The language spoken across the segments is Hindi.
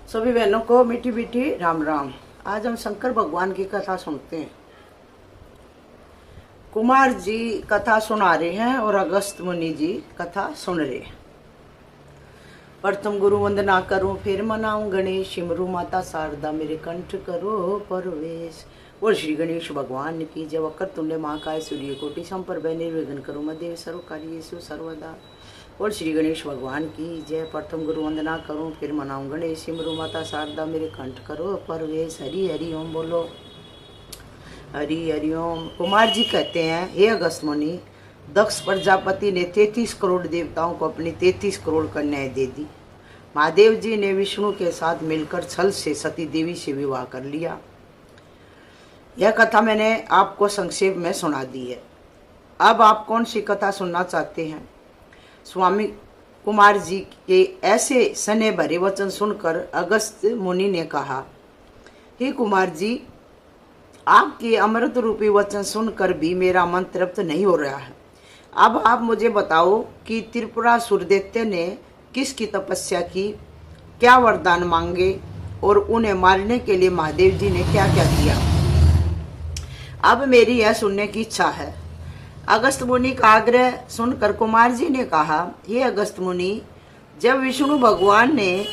सभी बहनों को मीठी मीठी राम राम। आज हम शंकर भगवान की कथा सुनते हैं। कुमार जी कथा सुना रहे हैं और अगस्त मुनि जी कथा सुन रहे हैं। प्रथम गुरु वंदना करूं, फिर मनाऊं गणेश, सिमरू माता शारदा मेरे कंठ करो परवेश। और श्री गणेश भगवान की जय। वकर तुंडे महाकाय सूर्य कोटि संपर निर्विघ्न करो मदेव सर्व कार्येषु सर्वदा। और श्री गणेश भगवान की जय। प्रथम गुरु वंदना करूं, फिर मनाऊं गणेश, सिमरू माता शारदा मेरे कंठ करो परवेश। हरि हरि ओम बोलो, हरि हरि ओम। कुमार जी कहते हैं, हे अगस्त मुनि, दक्ष प्रजापति ने 33 करोड़ देवताओं को अपनी 33 करोड़ कन्याएं दे दी। महादेव जी ने विष्णु के साथ मिलकर छल से सती देवी से विवाह कर लिया। यह कथा मैंने आपको संक्षेप में सुना दी है। अब आप कौन सी कथा सुनना चाहते हैं? स्वामी कुमार जी के ऐसे सने भरे वचन सुनकर अगस्त मुनि ने कहा, हे कुमार जी, आपके अमृत रूपी वचन सुनकर भी मेरा मन तृप्त नहीं हो रहा है। अब आप मुझे बताओ कि त्रिपुरासुर दैत्य ने किसकी तपस्या की, क्या वरदान मांगे और उन्हें मारने के लिए महादेव जी ने क्या क्या किया। अब मेरी यह सुनने की इच्छा है। अगस्त मुनि का आग्रह सुनकर कुमार जी ने कहा, हे अगस्त मुनि, जब विष्णु भगवान ने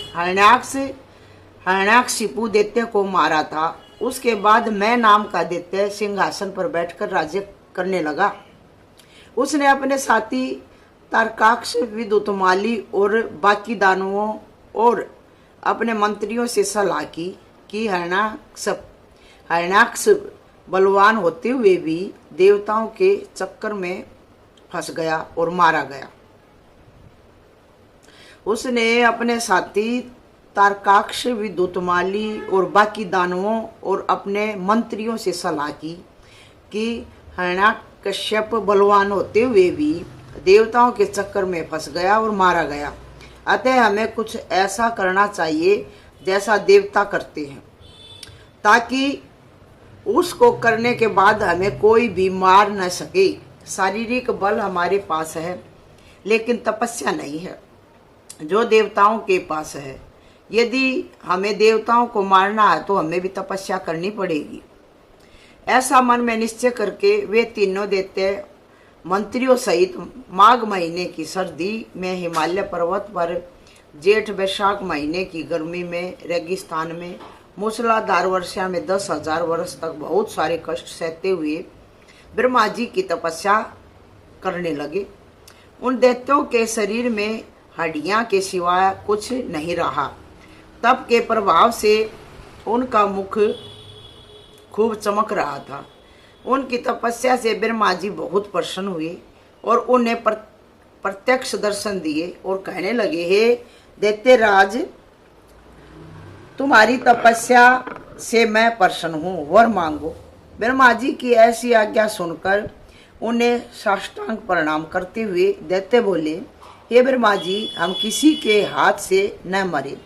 हरण्याक्षिपु दैत्य को मारा था, उसके बाद मैं नाम का दैत्य सिंहासन पर बैठकर राज्य करने लगा। उसने अपने साथी तारकाक्ष, विद्युतमाली और बाकी दानवों और अपने मंत्रियों से सलाह की कि हरण्याक्ष बलवान होते हुए भी देवताओं के चक्कर में फंस गया और मारा गया। उसने अपने साथी तारकाक्ष, विद्युतमाली और बाकी दानवों और अपने मंत्रियों से सलाह की कि हिरण्यकश्यप बलवान होते हुए भी देवताओं के चक्कर में फंस गया और मारा गया। अतः हमें कुछ ऐसा करना चाहिए जैसा देवता करते हैं, ताकि उसको करने के बाद हमें कोई भी मार न सके। शारीरिक बल हमारे पास है लेकिन तपस्या नहीं है जो देवताओं के पास है। यदि हमें देवताओं को मारना है तो हमें भी तपस्या करनी पड़ेगी। ऐसा मन में निश्चय करके वे तीनों दैत्य मंत्रियों सहित माघ महीने की सर्दी में हिमालय पर्वत पर, जेठ वैशाख महीने की गर्मी में रेगिस्तान में, मूसलाधार वर्षा में 10,000 वर्ष तक बहुत सारे कष्ट सहते हुए ब्रह्मा जी की तपस्या करने लगे। उन दैत्यों के शरीर में हड्डियां के सिवाय कुछ नहीं रहा। तप के प्रभाव से उनका मुख खूब चमक रहा था। उनकी तपस्या से ब्रह्मा जी बहुत प्रसन्न हुए और उन्हें प्रत्यक्ष दर्शन दिए और कहने लगे, हे दैत्यराज, तुम्हारी तपस्या से मैं प्रसन्न हूँ, वर मांगो। ब्रह्मा जी की ऐसी आज्ञा सुनकर उन्हें साष्टांग प्रणाम करते हुए दैत्य बोले, हे ब्रह्मा जी, हम किसी के हाथ से न मरे,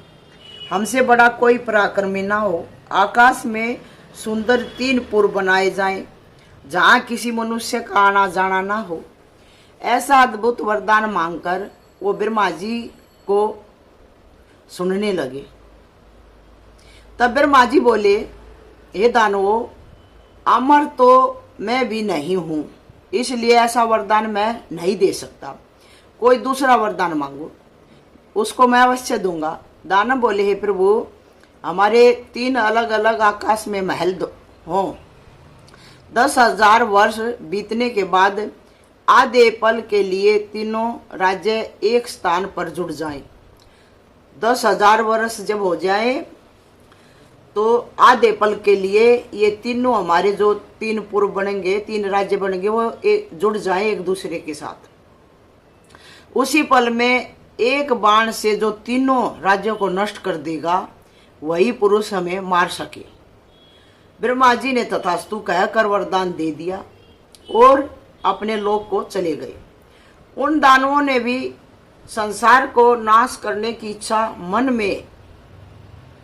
हमसे बड़ा कोई पराक्रमी ना हो। आकाश में सुंदर 3 पुर बनाए जाएं, जहाँ किसी मनुष्य का आना जाना ना हो। ऐसा अद्भुत वरदान मांगकर वो ब्रह्मा जी को सुनने लगे। तब ब्रह्मा जी बोले, हे दानवों, अमर तो मैं भी नहीं हूँ, इसलिए ऐसा वरदान मैं नहीं दे सकता। कोई दूसरा वरदान मांगो, उसको मैं अवश्य दूंगा। दानव बोले, हे प्रभु, हमारे 3 अलग अलग आकाश में महल हों। 10,000 वर्ष बीतने के बाद आधे पल के लिए तीनों राज्य एक स्थान पर जुड़ जाएं। 10,000 वर्ष जब हो जाए तो आधे पल के लिए ये तीनों हमारे जो 3 पूर्व बनेंगे, 3 राज्य बनेंगे, वो जुड़ जाएं एक दूसरे के साथ। उसी पल में एक बाण से जो तीनों राज्यों को नष्ट कर देगा, वही पुरुष हमें मार सके। ब्रह्मा जी ने तथास्तु कहकर वरदान दे दिया और अपने लोक को चले गए। उन दानवों ने भी संसार को नाश करने की इच्छा मन में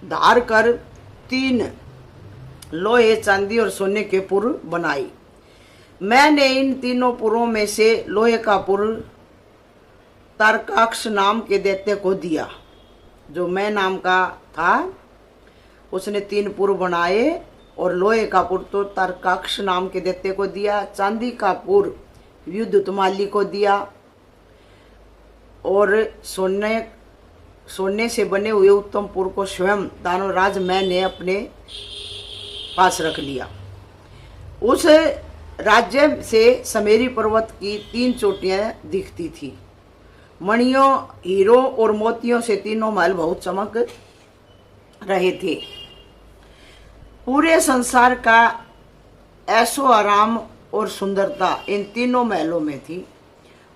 धार कर 3 लोहे, चांदी और सोने के पुर बनाए। मैंने इन तीनों पुरों में से लोहे का पुर तारकाक्ष नाम के दैत्य को दिया, जो मैं नाम का था। उसने 3 पुर बनाए और लोहे का पुर तो तारकाक्ष नाम के दैत्य को दिया, चांदी का पुर विद्युतमाली को दिया और सोने से बने हुए उत्तम पुर को स्वयं दानवराज मैंने अपने पास रख लिया। उस राज्य से समेरी पर्वत की 3 चोटियां दिखती थी। मणियों, हीरो और मोतियों से तीनों महल बहुत चमक रहे थे। पूरे संसार का ऐशो आराम और सुंदरता इन तीनों महलों में थी।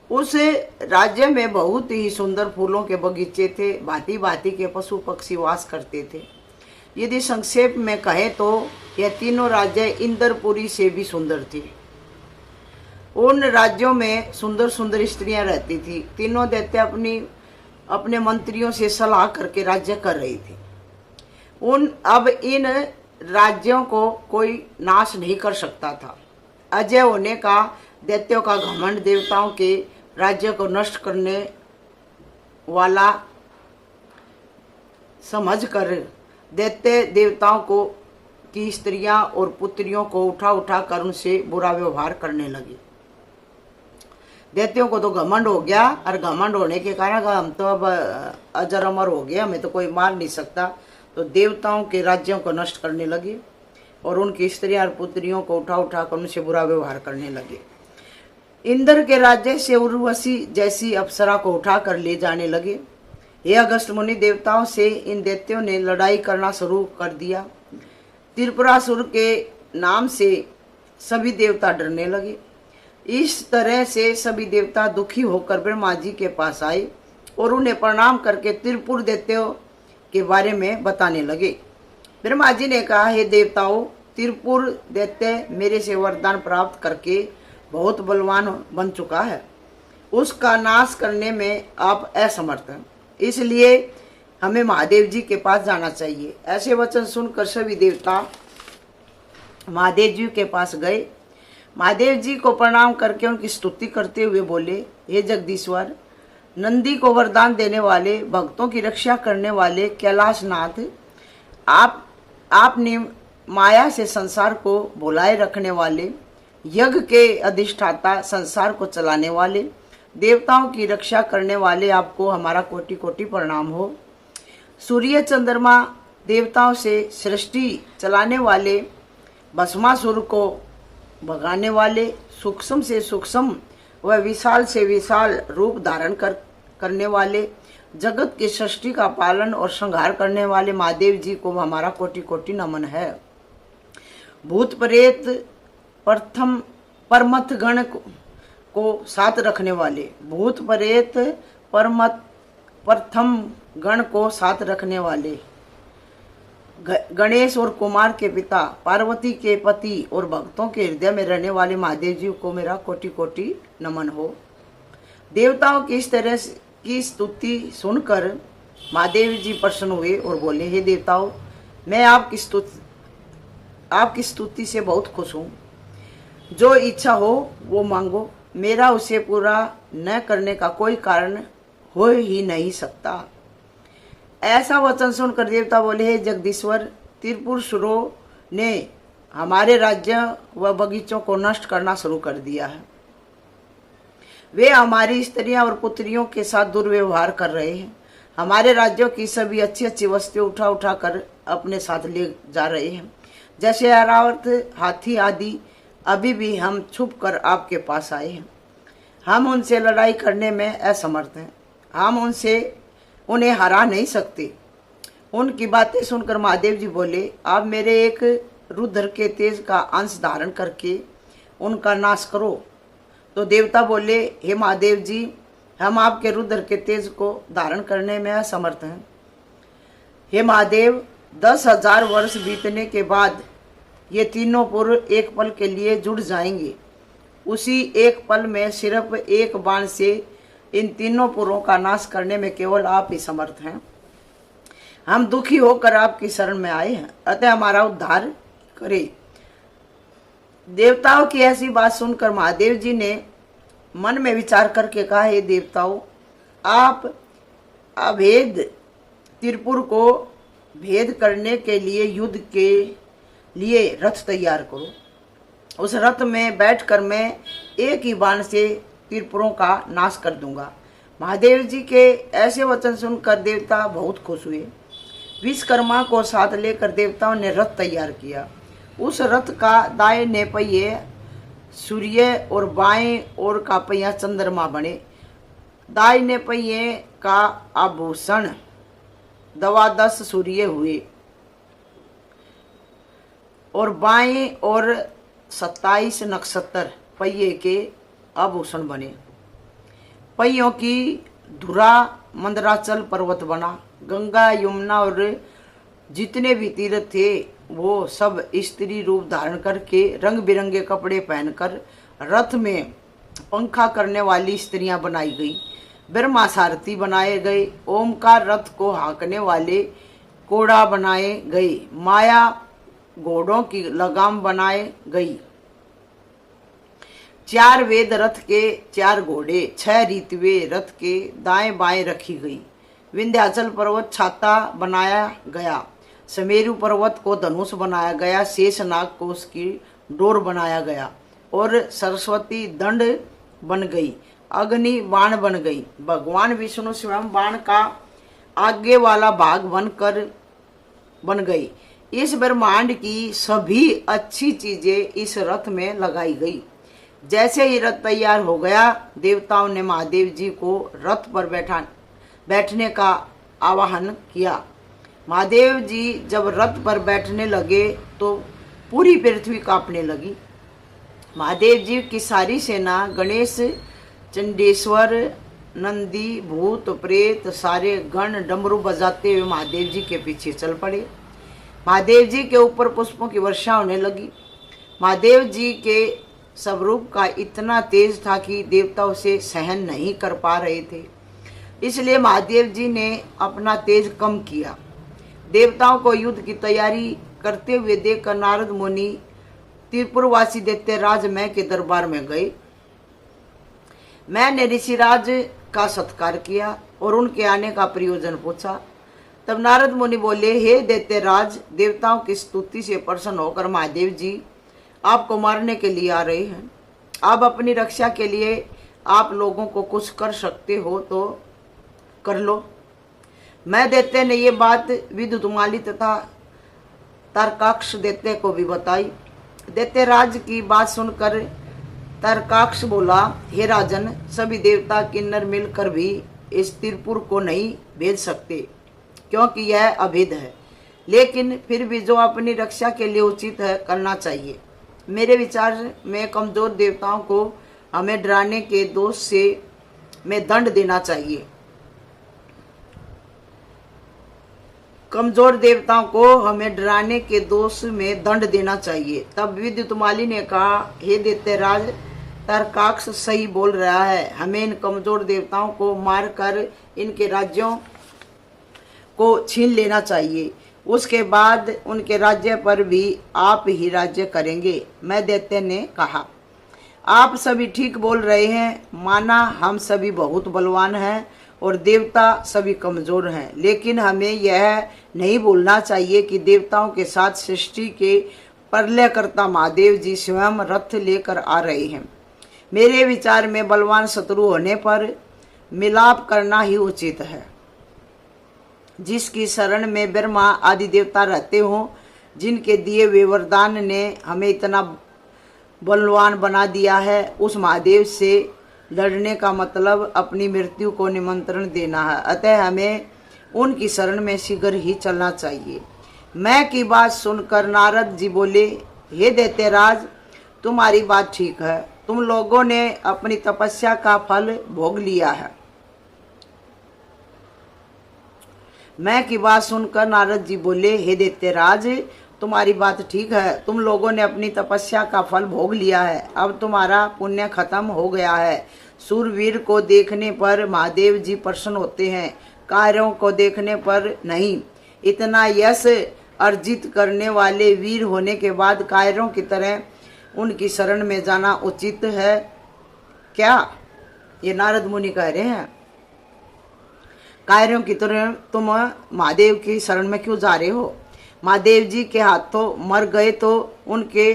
उस राज्य में बहुत ही सुंदर फूलों के बगीचे थे, भांति भांति के पशु पक्षी वास करते थे। यदि संक्षेप में कहें तो यह तीनों राज्य इंद्रपुरी से भी सुंदर थे। उन राज्यों में सुंदर सुंदर स्त्रियां रहती थी। तीनों दैत्य अपने मंत्रियों से सलाह करके राज्य कर रही थी। अब इन राज्यों को कोई नाश नहीं कर सकता था। अजय होने का दैत्यों का घमंड देवताओं के राज्य को नष्ट करने वाला समझकर दैत्य देवताओं को की स्त्रियां और पुत्रियों को उठा उठा कर उनसे बुरा व्यवहार करने लगे। दैत्यों को तो घमंड हो गया और घमंड होने के कारण हम तो अब अजर अमर हो गए, हमें तो कोई मार नहीं सकता। तो देवताओं के राज्यों को नष्ट करने लगे और उनकी स्त्रियां और पुत्रियों को उठा उठा कर उनसे बुरा व्यवहार करने लगे। इंद्र के राज्य से उर्वशी जैसी अप्सरा को उठाकर ले जाने लगे। हे अगस्त मुनि, देवताओं से इन दैत्यों ने लड़ाई करना शुरू कर दिया। त्रिपुरासुर के नाम से सभी देवता डरने लगे। इस तरह से सभी देवता दुखी होकर ब्रह्मा जी के पास आए और उन्हें प्रणाम करके त्रिपुर दैत्यों के बारे में बताने लगे। ब्रह्मा जी ने कहा, हे देवताओं, त्रिपुर दैत्य मेरे से वरदान प्राप्त करके बहुत बलवान बन चुका है। उसका नाश करने में आप असमर्थ हैं, इसलिए हमें महादेव जी के पास जाना चाहिए। ऐसे वचन सुनकर सभी देवता महादेव जी के पास गए। महादेव जी को प्रणाम करके उनकी स्तुति करते हुए बोले, हे जगदीश्वर, नंदी को वरदान देने वाले, भक्तों की रक्षा करने वाले कैलाशनाथ, आपने माया से संसार को भुलाए रखने वाले, यज्ञ के अधिष्ठाता, संसार को चलाने वाले, देवताओं की रक्षा करने वाले, आपको हमारा कोटि कोटि प्रणाम हो। सूर्य चंद्रमा देवताओं से सृष्टि चलाने वाले, भस्मासुर को भगाने वाले, सूक्ष्म से सूक्ष्म व विशाल से विशाल रूप धारण करने वाले, जगत की सृष्टि का पालन और संहार करने वाले महादेव जी को हमारा कोटि कोटि नमन है। भूत प्रेत परमथ गण को साथ रखने वाले, भूत प्रेत प्रथम गण को साथ रखने वाले, गणेश और कुमार के पिता, पार्वती के पति और भक्तों के हृदय में रहने वाले महादेव जी को मेरा कोटि कोटि नमन हो। देवताओं की इस तरह की स्तुति सुनकर महादेव जी प्रसन्न हुए और बोले, हे देवताओं, मैं आपकी स्तुति से बहुत खुश हूँ। जो इच्छा हो वो मांगो, मेरा उसे पूरा न करने का कोई कारण हो ही नहीं सकता। ऐसा वचन सुनकर देवता बोले, हे जगदीश्वर, त्रिपुरासुरों ने हमारे राज्य व बगीचों को नष्ट करना शुरू कर दिया है। वे हमारी स्त्रियां और पुत्रियों के साथ दुर्व्यवहार कर रहे हैं। हमारे राज्यों की सभी अच्छी अच्छी वस्तुएं उठा उठा कर अपने साथ ले जा रहे हैं, जैसे ऐरावत, हाथी आदि। अभी भी हम छुप कर आपके पास आए हैं। हम उनसे लड़ाई करने में असमर्थ हैं। हम उन्हें हरा नहीं सकते। उनकी बातें सुनकर महादेव जी बोले, आप मेरे एक रुद्र के तेज का अंश धारण करके उनका नाश करो। तो देवता बोले, हे महादेव जी, हम आपके रुद्र के तेज को धारण करने में असमर्थ हैं। हे महादेव, 10,000 वर्ष बीतने के बाद ये तीनों पुर एक पल के लिए जुड़ जाएंगे। उसी एक पल में सिर्फ एक बाण से इन तीनों पुरों का नाश करने में केवल आप ही समर्थ हैं। हम दुखी होकर आपकी शरण में आए हैं, अतः हमारा उद्धार करें। देवताओं की ऐसी बात सुनकर महादेव जी ने मन में विचार करके कहा, हे देवताओं, आप अभेद त्रिपुर को भेद करने के लिए युद्ध के लिए रथ तैयार करो। उस रथ में बैठकर मैं एक ही बाण से त्रिपुरों का नाश कर दूंगा। महादेव जी के ऐसे वचन सुनकर देवता बहुत खुश हुए। विश्वकर्मा को साथ लेकर देवताओं ने रथ तैयार किया। उस रथ का दाहिने पहिए सूर्य और बाएं ओर का पहिया चंद्रमा बने। दाहिने पहिए का आभूषण 12 सूर्य हुए और बाएं और 27 नक्षत्र पहिए के आभूषण बने। पहियों की धुरा मंदराचल पर्वत बना। गंगा यमुना और जितने भी तीर्थ थे वो सब स्त्री रूप धारण करके रंग बिरंगे कपड़े पहनकर रथ में पंखा करने वाली स्त्रियां बनाई गई। ब्रह्मा सारथी बनाए गए। ओमकार रथ को हाँकने वाले कोड़ा बनाए गए। माया घोड़ों की लगाम बनाए गई। 4 वेद रथ के 4 घोड़े, 6 रीतवे रथ के दाएं बाएं रखी गई। विंध्याचल पर्वत छाता बनाया गया। समेरु पर्वत को धनुष बनाया गया। शेषनाग को उसकी डोर बनाया गया और सरस्वती दंड बन गई। अग्नि बाण बन गई। भगवान विष्णु स्वयं बाण का आगे वाला भाग बन गई। इस ब्रह्मांड की सभी अच्छी चीजें इस रथ में लगाई गई। जैसे ही रथ तैयार हो गया, देवताओं ने महादेव जी को रथ पर बैठने का आवाहन किया। महादेव जी जब रथ पर बैठने लगे तो पूरी पृथ्वी कांपने लगी। महादेव जी की सारी सेना गणेश, चंडेश्वर, नंदी, भूत प्रेत सारे गण डमरू बजाते हुए महादेव जी के पीछे चल पड़े। महादेव जी के ऊपर पुष्पों की वर्षा होने लगी। महादेव जी के स्वरूप का इतना तेज था कि देवता उसे सहन नहीं कर पा रहे थे। इसलिए महादेव जी ने अपना तेज कम किया। देवताओं को युद्ध की तैयारी करते हुए देखकर नारद मुनि त्रिपुरवासी दैत्यराज मैं के दरबार में गए। मैंने ऋषिराज का सत्कार किया और उनके आने का प्रयोजन पूछा। तब नारद मुनि बोले, हे दैत्यराज, देवताओं की स्तुति से प्रसन्न होकर महादेव जी आपको मारने के लिए आ रहे हैं। आप अपनी रक्षा के लिए आप लोगों को कुछ कर सकते हो तो कर लो। मैं दैत्य ने ये बात विद्युतमाली तथा तारकाक्ष दैत्य को भी बताई। दैत्यराज की बात सुनकर तारकाक्ष बोला, हे राजन, सभी देवता किन्नर मिलकर भी इस त्रिपुर को नहीं भेज सकते क्योंकि यह अभेद है। लेकिन फिर भी जो अपनी रक्षा के लिए उचित है करना चाहिए। मेरे विचार में कमजोर देवताओं को हमें डराने के दोष से में दंड देना चाहिए। कमजोर देवताओं को हमें डराने के दोष में दंड देना चाहिए। तब विद्युतमाली ने कहा, हे दैत्यराज, तारकाक्ष सही बोल रहा है। हमें इन कमजोर देवताओं को मारकर इनके राज्यों को छीन लेना चाहिए। उसके बाद उनके राज्य पर भी आप ही राज्य करेंगे। मैं दैत्य ने कहा, आप सभी ठीक बोल रहे हैं। माना हम सभी बहुत बलवान हैं और देवता सभी कमजोर हैं, लेकिन हमें यह नहीं भूलना चाहिए कि देवताओं के साथ सृष्टि के प्रलयकर्ता महादेव जी स्वयं रथ लेकर आ रहे हैं। मेरे विचार में बलवान शत्रु होने पर मिलाप करना ही उचित है। जिसकी शरण में ब्रह्मा आदि देवता रहते हों, जिनके दिए हुए वरदान ने हमें इतना बलवान बना दिया है, उस महादेव से लड़ने का मतलब अपनी मृत्यु को निमंत्रण देना है। अतः हमें उनकी शरण में शीघ्र ही चलना चाहिए। मैं की बात सुनकर नारद जी बोले, हे दैत्यराज, तुम्हारी बात ठीक है। तुम लोगों ने अपनी तपस्या का फल भोग लिया है। मैं की बात सुनकर नारद जी बोले, हे दैत्यराज, तुम्हारी बात ठीक है। तुम लोगों ने अपनी तपस्या का फल भोग लिया है। अब तुम्हारा पुण्य खत्म हो गया है। सूरवीर को देखने पर महादेव जी प्रसन्न होते हैं, कार्यों को देखने पर नहीं। इतना यश अर्जित करने वाले वीर होने के बाद कार्यों की तरह उनकी शरण में जाना उचित है क्या? ये नारद मुनि कह रहे हैं। कायरों की तरह तुम महादेव की शरण में क्यों जा रहे हो? महादेव जी के हाथों मर गए तो उनके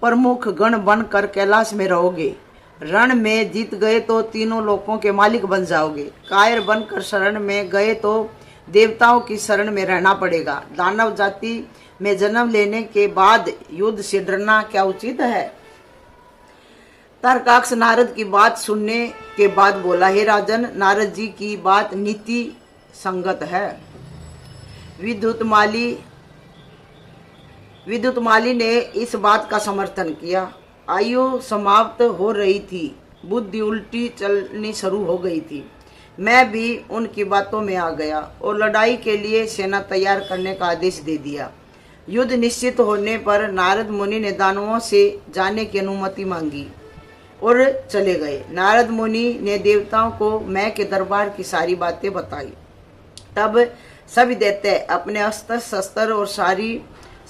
प्रमुख गण बनकर कैलाश में रहोगे। रण में जीत गए तो तीनों लोकों के मालिक बन जाओगे। कायर बनकर शरण में गए तो देवताओं की शरण में रहना पड़ेगा। दानव जाति में जन्म लेने के बाद युद्ध से डरना क्या उचित है? तारकाक्ष नारद की बात सुनने के बाद बोला, हे राजन, नारद जी की बात नीति संगत है। विद्युत माली ने इस बात का समर्थन किया। आयु समाप्त हो रही थी, बुद्धि उल्टी चलनी शुरू हो गई थी। मैं भी उनकी बातों में आ गया और लड़ाई के लिए सेना तैयार करने का आदेश दे दिया। युद्ध निश्चित होने पर नारद मुनि ने दानवों से जाने की अनुमति मांगी और चले गए। नारद मुनि ने देवताओं को मैं के दरबार की सारी बातें बताई। तब सभी दैत्य अपने अस्त्र शस्त्र और सारी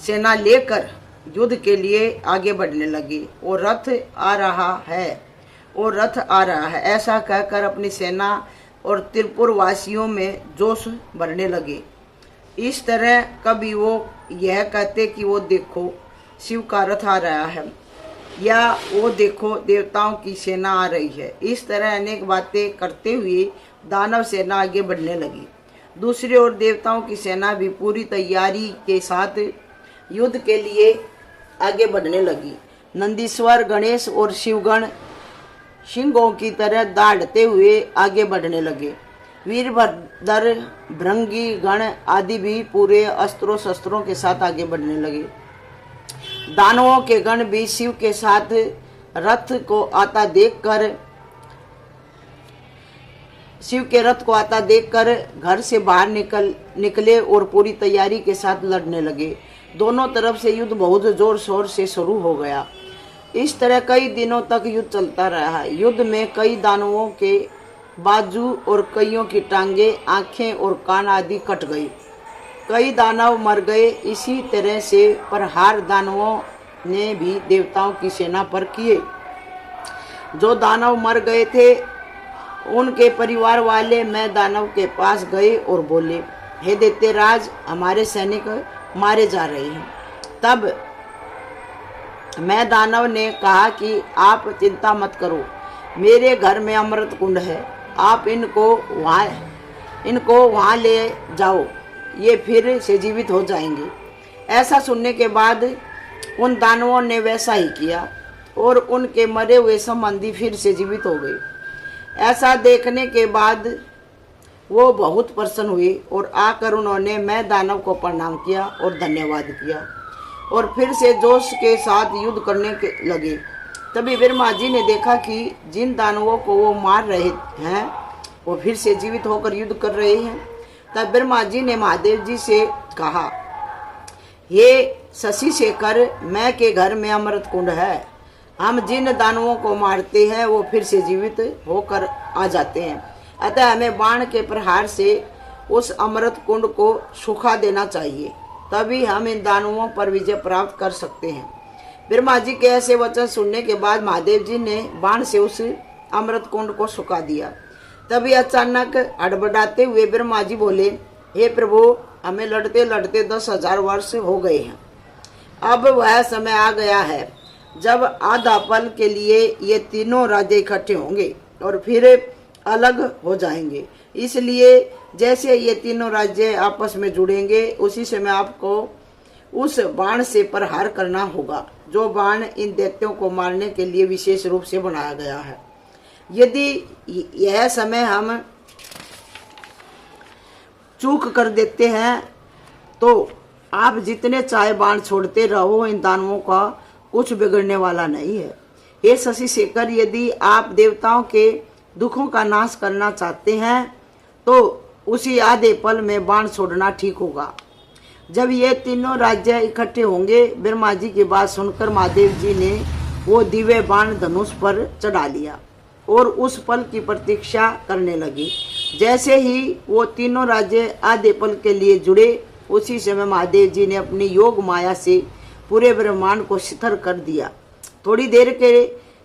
सेना लेकर युद्ध के लिए आगे बढ़ने लगे। और रथ आ रहा है ऐसा कहकर अपनी सेना और त्रिपुर वासियों में जोश भरने लगे। इस तरह कभी वो यह कहते कि वो देखो शिव का रथ आ रहा है, या वो देखो देवताओं की सेना आ रही है। इस तरह अनेक बातें करते हुए दानव सेना आगे बढ़ने लगी। दूसरी ओर देवताओं की सेना भी पूरी तैयारी के साथ युद्ध के लिए आगे बढ़ने लगी। नंदीश्वर, गणेश और शिवगण सिंहों की तरह दौड़ते हुए आगे बढ़ने लगे। वीरभद्र, भृंगी गण आदि भी पूरे अस्त्रों शस्त्रों के साथ आगे बढ़ने लगे। दानवों के गण भी शिव के साथ रथ को आता देखकर घर से बाहर निकले और पूरी तैयारी के साथ लड़ने लगे। दोनों तरफ से युद्ध बहुत जोर शोर से शुरू हो गया। इस तरह कई दिनों तक युद्ध चलता रहा। युद्ध में कई दानवों के बाजू और कईयों की टांगें, आंखें और कान आदि कट गई। कई दानव मर गए। इसी तरह से प्रहार दानवों ने भी देवताओं की सेना पर किए। जो दानव मर गए थे उनके परिवार वाले मैं दानव के पास गए और बोले, हे दैत्यराज, हमारे सैनिक मारे जा रहे हैं। तब मैं दानव ने कहा कि आप चिंता मत करो, मेरे घर में अमृत कुंड है, आप इनको वहाँ ले जाओ, ये फिर से जीवित हो जाएंगे। ऐसा सुनने के बाद उन दानवों ने वैसा ही किया और उनके मरे हुए संबंधी फिर से जीवित हो गए। ऐसा देखने के बाद वो बहुत प्रसन्न हुए और आकर उन्होंने मैं दानव को प्रणाम किया और धन्यवाद किया और फिर से जोश के साथ युद्ध करने लगे। तभी ब्रह्मा जी ने देखा कि जिन दानवों को वो मार रहे हैं वो फिर से जीवित होकर युद्ध कर रहे हैं। तब ब्रह्मा जी ने महादेव जी से कहा, हे शशि शेखर, मैं के घर में अमृत कुंड है, हम जिन दानवों को मारते हैं वो फिर से जीवित होकर आ जाते हैं, अतः हमें बाण के प्रहार से उस अमृत कुंड को सुखा देना चाहिए, तभी हम इन दानवों पर विजय प्राप्त कर सकते हैं। ब्रह्मा जी के ऐसे वचन सुनने के बाद महादेव जी ने बाण से उस अमृत कुंड को सुखा दिया। तभी अचानक हड़बड़ाते हुए ब्रह्मा जी बोले, हे प्रभु, हमें लड़ते लड़ते 10,000 वर्ष हो गए हैं। अब वह समय आ गया है जब आधा पल के लिए ये तीनों राज्य इकट्ठे होंगे और फिर अलग हो जाएंगे। इसलिए जैसे ये तीनों राज्य आपस में जुड़ेंगे उसी समय आपको उस बाण से प्रहार करना होगा, जो बाण इन दैत्यों को मारने के लिए विशेष रूप से बनाया गया है। यदि यह समय हम चूक कर देते हैं तो आप जितने चाहे बाण छोड़ते रहो, इन दानवों का कुछ बिगड़ने वाला नहीं है। हे शशि शेखर, यदि आप देवताओं के दुखों का नाश करना चाहते हैं तो उसी आधे पल में बाण छोड़ना ठीक होगा। जब ये तीनों राज्य इकट्ठे होंगे, ब्रह्मा जी की बात सुनकर महादेव जी ने वो दिव्य बाण धनुष पर चढ़ा लिया और उस पल की प्रतीक्षा करने लगी। जैसे ही वो तीनों राज्य आधे पल के लिए जुड़े, उसी समय महादेव जी ने अपनी योग माया से पूरे ब्रह्मांड को शिथिल कर दिया। थोड़ी देर के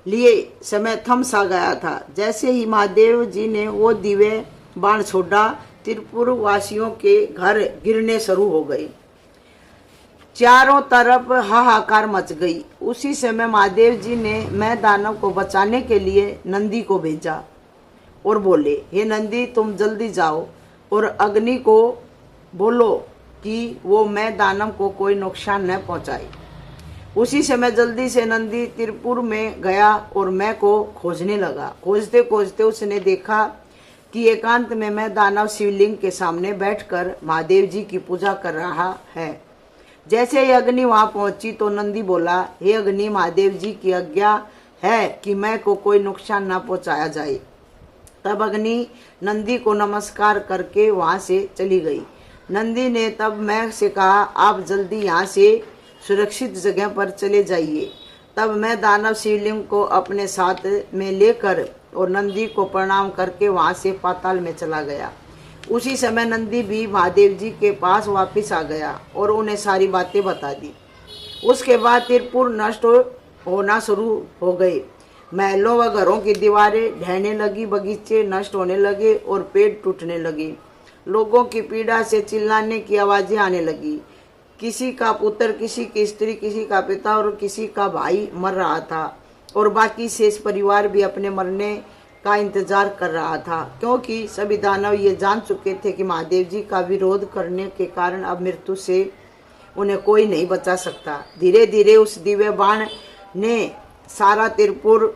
लिए समय थम सा गया था। जैसे ही महादेव जी ने वो दिव्य बाण छोड़ा, त्रिपुर वासियों के घर गिरने शुरू हो गए। चारों तरफ हाहाकार मच गई। उसी समय महादेव जी ने मैं दानव को बचाने के लिए नंदी को भेजा और बोले, हे नंदी, तुम जल्दी जाओ और अग्नि को बोलो कि वो मैं दानव को कोई नुकसान न पहुंचाए। उसी समय जल्दी से नंदी त्रिपुर में गया और मैं को खोजने लगा। खोजते खोजते उसने देखा कि एकांत में मैं दानव शिवलिंग के सामने बैठकर महादेव जी की पूजा कर रहा है। जैसे ही अग्नि वहां पहुंची तो नंदी बोला, हे अग्नि, महादेव जी की आज्ञा है कि मैं को कोई नुकसान ना पहुंचाया जाए। तब अग्नि नंदी को नमस्कार करके वहां से चली गई। नंदी ने तब मैं से कहा, आप जल्दी यहाँ से सुरक्षित जगह पर चले जाइए। तब मैं दानव शिवलिंग को अपने साथ में लेकर और नंदी को प्रणाम करके वहां से पाताल में चला गया। उसी समय नंदी भी महादेव जी के पास वापस आ गया और उन्हें सारी बातें बता दी। उसके बाद त्रिपुर नष्ट होना शुरू हो गए। महलों व घरों की दीवारें ढहने लगी, बगीचे नष्ट होने लगे और पेड़ टूटने लगे। लोगों की पीड़ा से चिल्लाने की आवाजें आने लगी। किसी का पुत्र, किसी की स्त्री, किसी का पिता और किसी का भाई मर रहा था और बाकी शेष परिवार भी अपने मरने का इंतजार कर रहा था, क्योंकि सभी दानव ये जान चुके थे कि महादेव जी का विरोध करने के कारण अब मृत्यु से उन्हें कोई नहीं बचा सकता। धीरे धीरे उस दिव्य बाण ने सारा त्रिपुर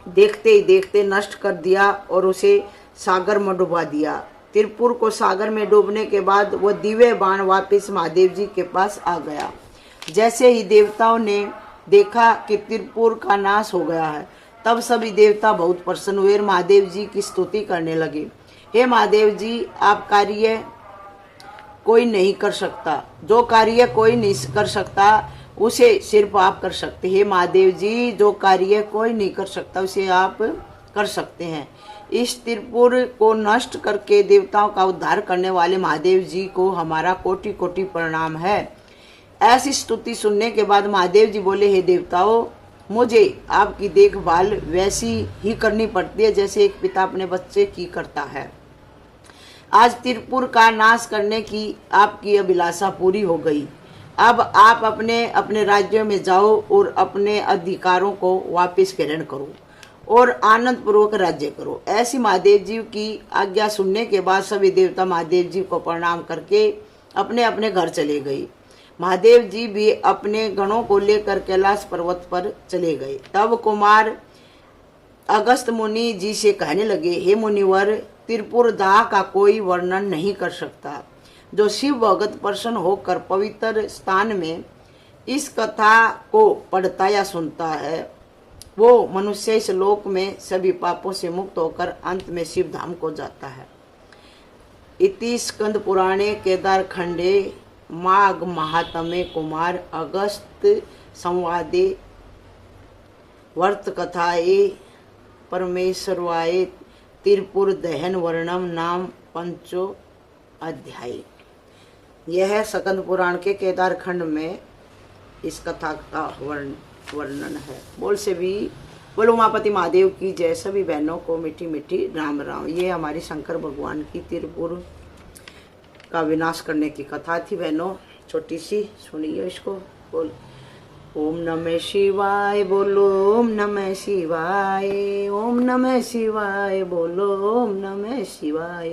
देखते ही देखते नष्ट कर दिया और उसे सागर में डुबा दिया। त्रिपुर को सागर में डूबने के बाद वो दिव्य बाण वापस महादेव जी के पास आ गया। जैसे ही देवताओं ने देखा कि त्रिपुर का नाश हो गया है, तब सभी देवता बहुत प्रसन्न हुए और महादेव जी की स्तुति करने लगे। हे महादेव जी, आप कार्य कोई नहीं कर सकता, जो कार्य कोई नहीं कर सकता उसे सिर्फ आप कर सकते हैं। महादेव जी, जो कार्य कोई नहीं कर सकता उसे आप कर सकते हैं। इस त्रिपुर को नष्ट करके देवताओं का उद्धार करने वाले महादेव जी को हमारा कोटि कोटि प्रणाम है। ऐसी स्तुति सुनने के बाद महादेव जी बोले, हे देवताओं, मुझे आपकी देखभाल वैसी ही करनी पड़ती है जैसे एक पिता अपने बच्चे की करता है। आज त्रिपुर का नाश करने की आपकी अभिलाषा पूरी हो गई। अब आप अपने अपने राज्यों में जाओ और अपने अधिकारों को वापस ग्रहण करो और आनंद पूर्वक राज्य करो। ऐसी महादेव जी की आज्ञा सुनने के बाद सभी देवता महादेव जी को प्रणाम करके अपने अपने घर चले गए। महादेव जी भी अपने गणों को लेकर कैलाश पर्वत पर चले गए। तब कुमार अगस्त मुनि जी से कहने लगे, हे मुनिवर, त्रिपुर दाह का कोई वर्णन नहीं कर सकता। जो शिव भगत प्रसन्न होकर पवित्र स्थान में इस कथा को पढ़ता या सुनता है, वो मनुष्य इस लोक में सभी पापों से मुक्त होकर अंत में शिव धाम को जाता है। इति स्कंद पुराणे केदार खंडे माघ महात्म्ये कुमार अगस्त संवादे वर्त कथाए परमेश्वराय त्रिपुर दहन वर्णम नाम पंचो अध्याय। यह स्कंद पुराण के केदार खंड में इस कथा का वर्णन है। बोल से भी बोलो उमापति महादेव की जय। सभी बहनों को मीठी मीठी राम राम। ये हमारी शंकर भगवान की त्रिपुर का विनाश करने की कथा थी बहनों, छोटी सी, सुनिए इसको। बोल ओम नमः शिवाय, बोलो ओम नमः शिवाय, ओम नमः शिवाय, बोलो ओम नमः शिवाय।